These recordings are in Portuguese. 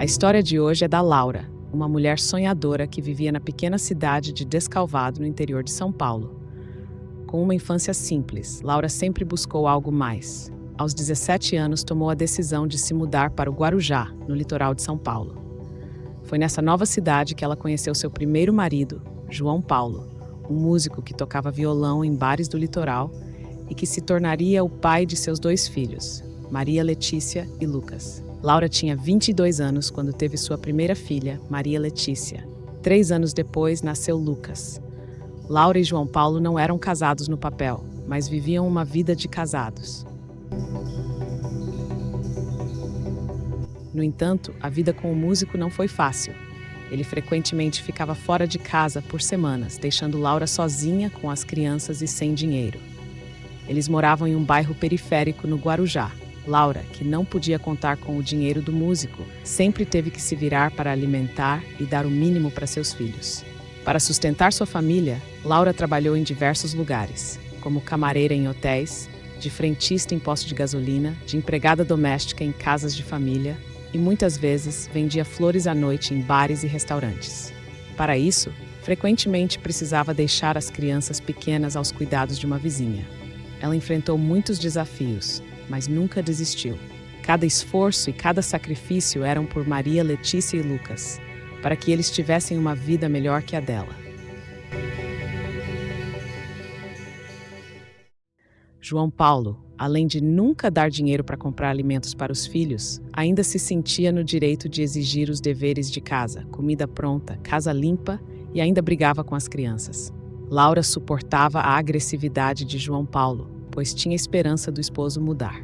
A história de hoje é da Laura, uma mulher sonhadora que vivia na pequena cidade de Descalvado, no interior de São Paulo. Com uma infância simples, Laura sempre buscou algo mais. Aos 17 anos, tomou a decisão de se mudar para o Guarujá, no litoral de São Paulo. Foi nessa nova cidade que ela conheceu seu primeiro marido, João Paulo, um músico que tocava violão em bares do litoral e que se tornaria o pai de seus 2 filhos, Maria Letícia e Lucas. Laura tinha 22 anos quando teve sua primeira filha, Maria Letícia. 3 anos depois, nasceu Lucas. Laura e João Paulo não eram casados no papel, mas viviam uma vida de casados. No entanto, a vida com o músico não foi fácil. Ele frequentemente ficava fora de casa por semanas, deixando Laura sozinha com as crianças e sem dinheiro. Eles moravam em um bairro periférico no Guarujá. Laura, que não podia contar com o dinheiro do músico, sempre teve que se virar para alimentar e dar o mínimo para seus filhos. Para sustentar sua família, Laura trabalhou em diversos lugares, como camareira em hotéis, de frentista em posto de gasolina, de empregada doméstica em casas de família e muitas vezes vendia flores à noite em bares e restaurantes. Para isso, frequentemente precisava deixar as crianças pequenas aos cuidados de uma vizinha. Ela enfrentou muitos desafios, mas nunca desistiu. Cada esforço e cada sacrifício eram por Maria, Letícia e Lucas, para que eles tivessem uma vida melhor que a dela. João Paulo, além de nunca dar dinheiro para comprar alimentos para os filhos, ainda se sentia no direito de exigir os deveres de casa, comida pronta, casa limpa e ainda brigava com as crianças. Laura suportava a agressividade de João Paulo, pois tinha esperança do esposo mudar.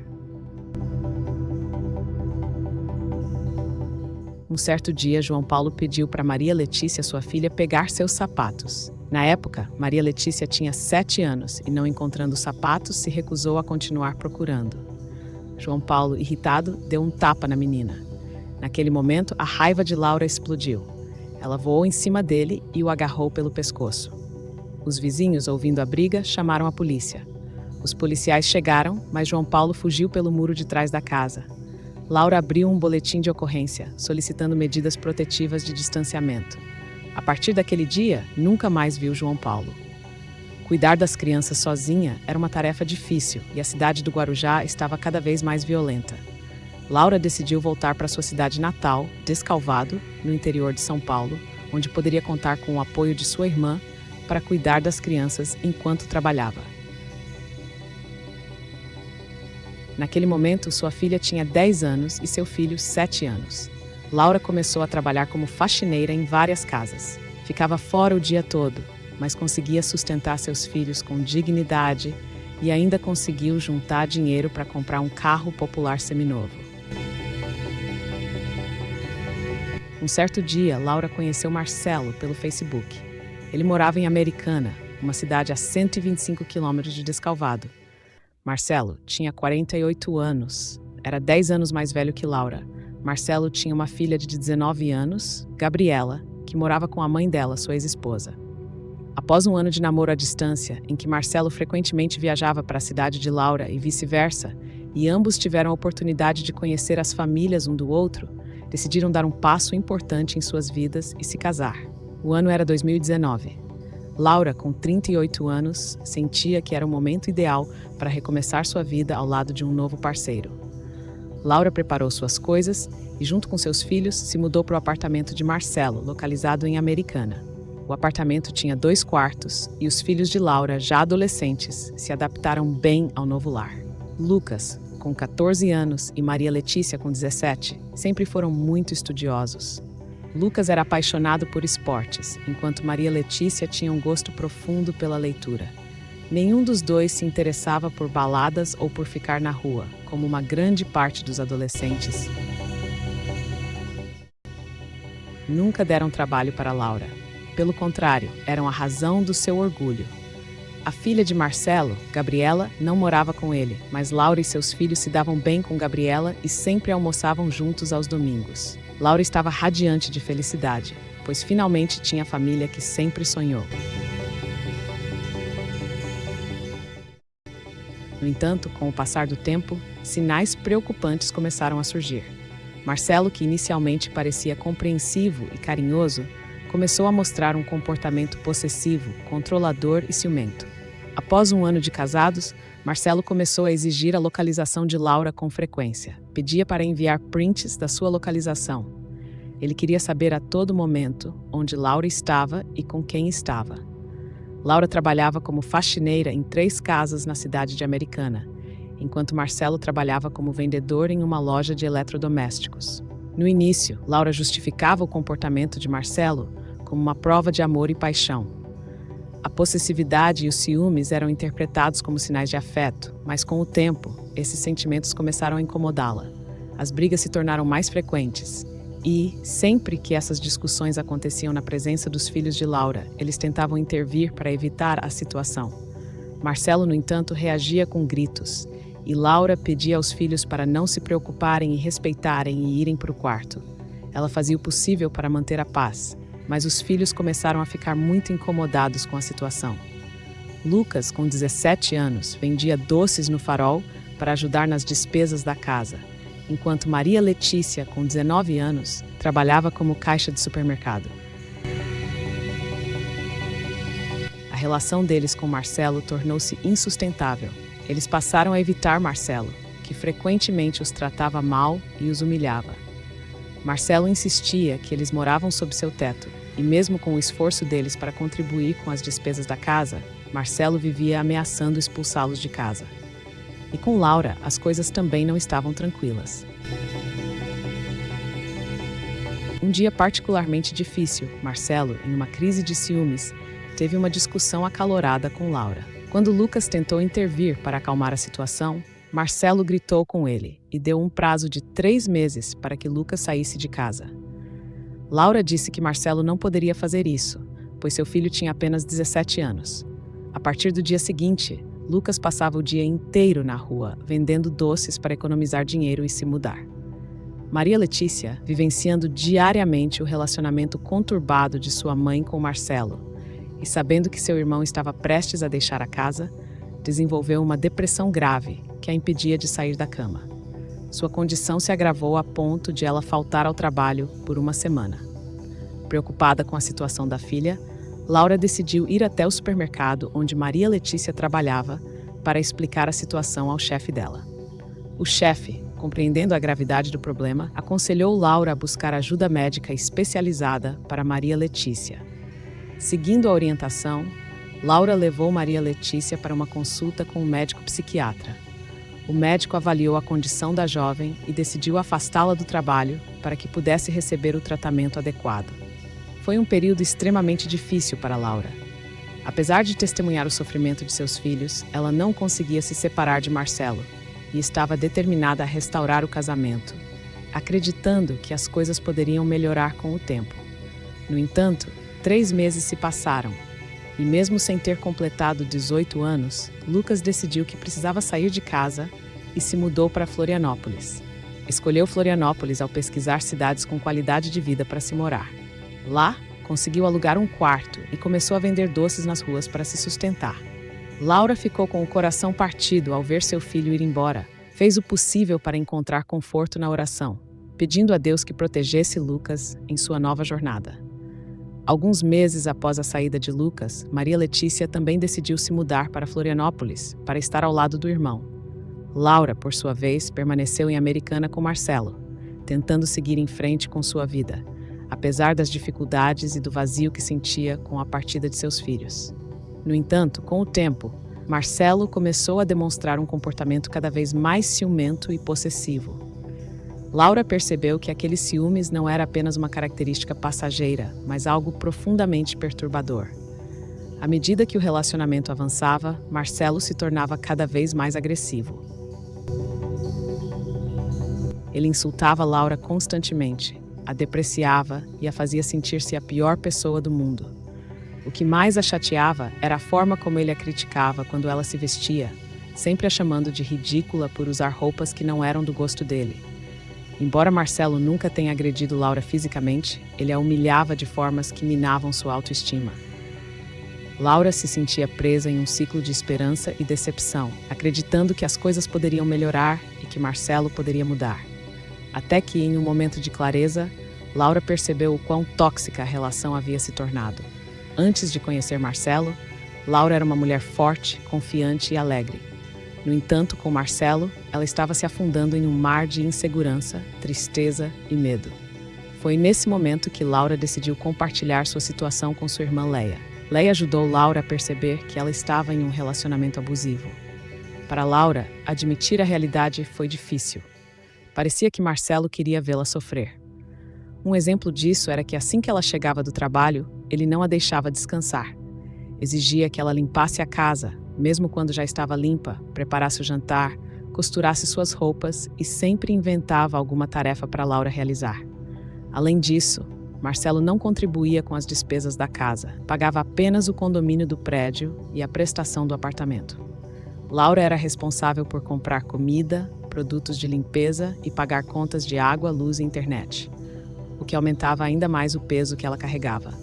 Um certo dia, João Paulo pediu para Maria Letícia, sua filha, pegar seus sapatos. Na época, Maria Letícia tinha 7 anos e, não encontrando os sapatos, se recusou a continuar procurando. João Paulo, irritado, deu um tapa na menina. Naquele momento, a raiva de Laura explodiu. Ela voou em cima dele e o agarrou pelo pescoço. Os vizinhos, ouvindo a briga, chamaram a polícia. Os policiais chegaram, mas João Paulo fugiu pelo muro de trás da casa. Laura abriu um boletim de ocorrência, solicitando medidas protetivas de distanciamento. A partir daquele dia, nunca mais viu João Paulo. Cuidar das crianças sozinha era uma tarefa difícil e a cidade do Guarujá estava cada vez mais violenta. Laura decidiu voltar para sua cidade natal, Descalvado, no interior de São Paulo, onde poderia contar com o apoio de sua irmã para cuidar das crianças enquanto trabalhava. Naquele momento, sua filha tinha 10 anos e seu filho 7 anos. Laura começou a trabalhar como faxineira em várias casas. Ficava fora o dia todo, mas conseguia sustentar seus filhos com dignidade e ainda conseguiu juntar dinheiro para comprar um carro popular seminovo. Um certo dia, Laura conheceu Marcelo pelo Facebook. Ele morava em Americana, uma cidade a 125 quilômetros de Descalvado. Marcelo tinha 48 anos, era 10 anos mais velho que Laura. Marcelo tinha uma filha de 19 anos, Gabriela, que morava com a mãe dela, sua ex-esposa. Após um ano de namoro à distância, em que Marcelo frequentemente viajava para a cidade de Laura e vice-versa, e ambos tiveram a oportunidade de conhecer as famílias um do outro, decidiram dar um passo importante em suas vidas e se casar. O ano era 2019. Laura, com 38 anos, sentia que era o momento ideal para recomeçar sua vida ao lado de um novo parceiro. Laura preparou suas coisas e, junto com seus filhos, se mudou para o apartamento de Marcelo, localizado em Americana. O apartamento tinha 2 quartos e os filhos de Laura, já adolescentes, se adaptaram bem ao novo lar. Lucas, com 14 anos, e Maria Letícia, com 17, sempre foram muito estudiosos. Lucas era apaixonado por esportes, enquanto Maria Letícia tinha um gosto profundo pela leitura. Nenhum dos dois se interessava por baladas ou por ficar na rua, como uma grande parte dos adolescentes. Nunca deram trabalho para Laura. Pelo contrário, eram a razão do seu orgulho. A filha de Marcelo, Gabriela, não morava com ele, mas Laura e seus filhos se davam bem com Gabriela e sempre almoçavam juntos aos domingos. Laura estava radiante de felicidade, pois finalmente tinha a família que sempre sonhou. No entanto, com o passar do tempo, sinais preocupantes começaram a surgir. Marcelo, que inicialmente parecia compreensivo e carinhoso, começou a mostrar um comportamento possessivo, controlador e ciumento. Após um ano de casados, Marcelo começou a exigir a localização de Laura com frequência. Pedia para enviar prints da sua localização. Ele queria saber a todo momento onde Laura estava e com quem estava. Laura trabalhava como faxineira em 3 casas na cidade de Americana, enquanto Marcelo trabalhava como vendedor em uma loja de eletrodomésticos. No início, Laura justificava o comportamento de Marcelo como uma prova de amor e paixão. A possessividade e os ciúmes eram interpretados como sinais de afeto, mas com o tempo, esses sentimentos começaram a incomodá-la. As brigas se tornaram mais frequentes e, sempre que essas discussões aconteciam na presença dos filhos de Laura, eles tentavam intervir para evitar a situação. Marcelo, no entanto, reagia com gritos, e Laura pedia aos filhos para não se preocuparem e respeitarem e irem para o quarto. Ela fazia o possível para manter a paz, mas os filhos começaram a ficar muito incomodados com a situação. Lucas, com 17 anos, vendia doces no Farol para ajudar nas despesas da casa, enquanto Maria Letícia, com 19 anos, trabalhava como caixa de supermercado. A relação deles com Marcelo tornou-se insustentável. Eles passaram a evitar Marcelo, que frequentemente os tratava mal e os humilhava. Marcelo insistia que eles moravam sob seu teto, e mesmo com o esforço deles para contribuir com as despesas da casa, Marcelo vivia ameaçando expulsá-los de casa. E com Laura, as coisas também não estavam tranquilas. Um dia particularmente difícil, Marcelo, em uma crise de ciúmes, teve uma discussão acalorada com Laura. Quando Lucas tentou intervir para acalmar a situação, Marcelo gritou com ele e deu um prazo de 3 meses para que Lucas saísse de casa. Laura disse que Marcelo não poderia fazer isso, pois seu filho tinha apenas 17 anos. A partir do dia seguinte, Lucas passava o dia inteiro na rua, vendendo doces para economizar dinheiro e se mudar. Maria Letícia, vivenciando diariamente o relacionamento conturbado de sua mãe com Marcelo, e sabendo que seu irmão estava prestes a deixar a casa, desenvolveu uma depressão grave que a impedia de sair da cama. Sua condição se agravou a ponto de ela faltar ao trabalho por uma semana. Preocupada com a situação da filha, Laura decidiu ir até o supermercado onde Maria Letícia trabalhava para explicar a situação ao chefe dela. O chefe, compreendendo a gravidade do problema, aconselhou Laura a buscar ajuda médica especializada para Maria Letícia. Seguindo a orientação, Laura levou Maria Letícia para uma consulta com um médico psiquiatra. O médico avaliou a condição da jovem e decidiu afastá-la do trabalho para que pudesse receber o tratamento adequado. Foi um período extremamente difícil para Laura. Apesar de testemunhar o sofrimento de seus filhos, ela não conseguia se separar de Marcelo e estava determinada a restaurar o casamento, acreditando que as coisas poderiam melhorar com o tempo. No entanto, 3 meses se passaram. E mesmo sem ter completado 18 anos, Lucas decidiu que precisava sair de casa e se mudou para Florianópolis. Escolheu Florianópolis ao pesquisar cidades com qualidade de vida para se morar. Lá, conseguiu alugar um quarto e começou a vender doces nas ruas para se sustentar. Laura ficou com o coração partido ao ver seu filho ir embora. Fez o possível para encontrar conforto na oração, pedindo a Deus que protegesse Lucas em sua nova jornada. Alguns meses após a saída de Lucas, Maria Letícia também decidiu se mudar para Florianópolis, para estar ao lado do irmão. Laura, por sua vez, permaneceu em Americana com Marcelo, tentando seguir em frente com sua vida, apesar das dificuldades e do vazio que sentia com a partida de seus filhos. No entanto, com o tempo, Marcelo começou a demonstrar um comportamento cada vez mais ciumento e possessivo. Laura percebeu que aqueles ciúmes não era apenas uma característica passageira, mas algo profundamente perturbador. À medida que o relacionamento avançava, Marcelo se tornava cada vez mais agressivo. Ele insultava Laura constantemente, a depreciava e a fazia sentir-se a pior pessoa do mundo. O que mais a chateava era a forma como ele a criticava quando ela se vestia, sempre a chamando de ridícula por usar roupas que não eram do gosto dele. Embora Marcelo nunca tenha agredido Laura fisicamente, ele a humilhava de formas que minavam sua autoestima. Laura se sentia presa em um ciclo de esperança e decepção, acreditando que as coisas poderiam melhorar e que Marcelo poderia mudar. Até que, em um momento de clareza, Laura percebeu o quão tóxica a relação havia se tornado. Antes de conhecer Marcelo, Laura era uma mulher forte, confiante e alegre. No entanto, com Marcelo, ela estava se afundando em um mar de insegurança, tristeza e medo. Foi nesse momento que Laura decidiu compartilhar sua situação com sua irmã Leia. Leia ajudou Laura a perceber que ela estava em um relacionamento abusivo. Para Laura, admitir a realidade foi difícil. Parecia que Marcelo queria vê-la sofrer. Um exemplo disso era que assim que ela chegava do trabalho, ele não a deixava descansar. Exigia que ela limpasse a casa, mesmo quando já estava limpa, preparasse o jantar, costurasse suas roupas e sempre inventava alguma tarefa para Laura realizar. Além disso, Marcelo não contribuía com as despesas da casa, pagava apenas o condomínio do prédio e a prestação do apartamento. Laura era responsável por comprar comida, produtos de limpeza e pagar contas de água, luz e internet, o que aumentava ainda mais o peso que ela carregava.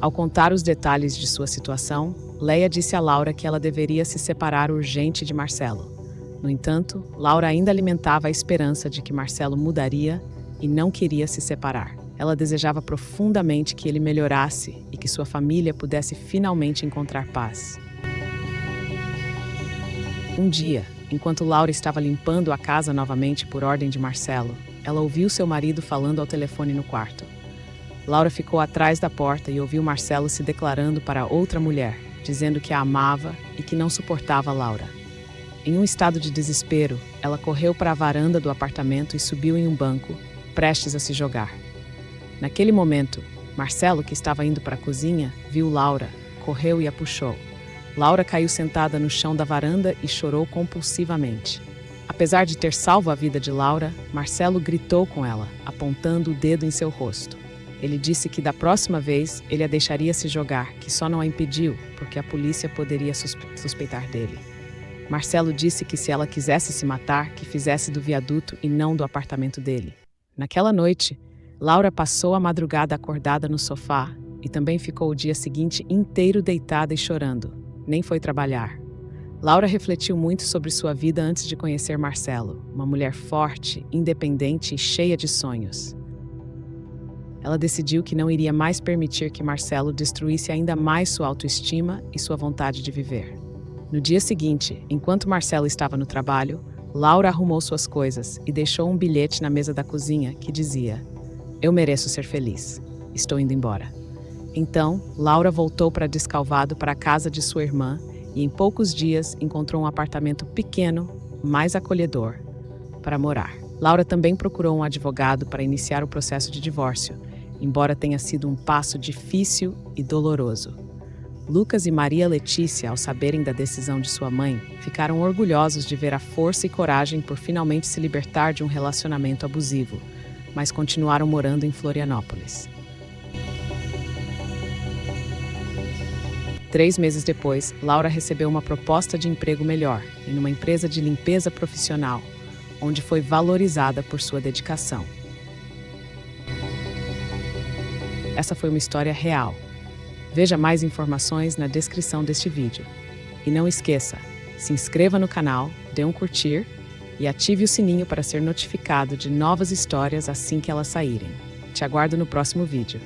Ao contar os detalhes de sua situação, Leia disse a Laura que ela deveria se separar urgente de Marcelo. No entanto, Laura ainda alimentava a esperança de que Marcelo mudaria e não queria se separar. Ela desejava profundamente que ele melhorasse e que sua família pudesse finalmente encontrar paz. Um dia, enquanto Laura estava limpando a casa novamente por ordem de Marcelo, ela ouviu seu marido falando ao telefone no quarto. Laura ficou atrás da porta e ouviu Marcelo se declarando para outra mulher, dizendo que a amava e que não suportava Laura. Em um estado de desespero, ela correu para a varanda do apartamento e subiu em um banco, prestes a se jogar. Naquele momento, Marcelo, que estava indo para a cozinha, viu Laura, correu e a puxou. Laura caiu sentada no chão da varanda e chorou compulsivamente. Apesar de ter salvo a vida de Laura, Marcelo gritou com ela, apontando o dedo em seu rosto. Ele disse que da próxima vez ele a deixaria se jogar, que só não a impediu, porque a polícia poderia suspeitar dele. Marcelo disse que se ela quisesse se matar, que fizesse do viaduto e não do apartamento dele. Naquela noite, Laura passou a madrugada acordada no sofá e também ficou o dia seguinte inteiro deitada e chorando. Nem foi trabalhar. Laura refletiu muito sobre sua vida antes de conhecer Marcelo, uma mulher forte, independente e cheia de sonhos. Ela decidiu que não iria mais permitir que Marcelo destruísse ainda mais sua autoestima e sua vontade de viver. No dia seguinte, enquanto Marcelo estava no trabalho, Laura arrumou suas coisas e deixou um bilhete na mesa da cozinha que dizia: "Eu mereço ser feliz. Estou indo embora." Então, Laura voltou para Descalvado para a casa de sua irmã e em poucos dias encontrou um apartamento pequeno, mais acolhedor, para morar. Laura também procurou um advogado para iniciar o processo de divórcio, embora tenha sido um passo difícil e doloroso. Lucas e Maria Letícia, ao saberem da decisão de sua mãe, ficaram orgulhosos de ver a força e coragem por finalmente se libertar de um relacionamento abusivo, mas continuaram morando em Florianópolis. 3 meses depois, Laura recebeu uma proposta de emprego melhor, em uma empresa de limpeza profissional, onde foi valorizada por sua dedicação. Essa foi uma história real. Veja mais informações na descrição deste vídeo. E não esqueça, se inscreva no canal, dê um curtir e ative o sininho para ser notificado de novas histórias assim que elas saírem. Te aguardo no próximo vídeo.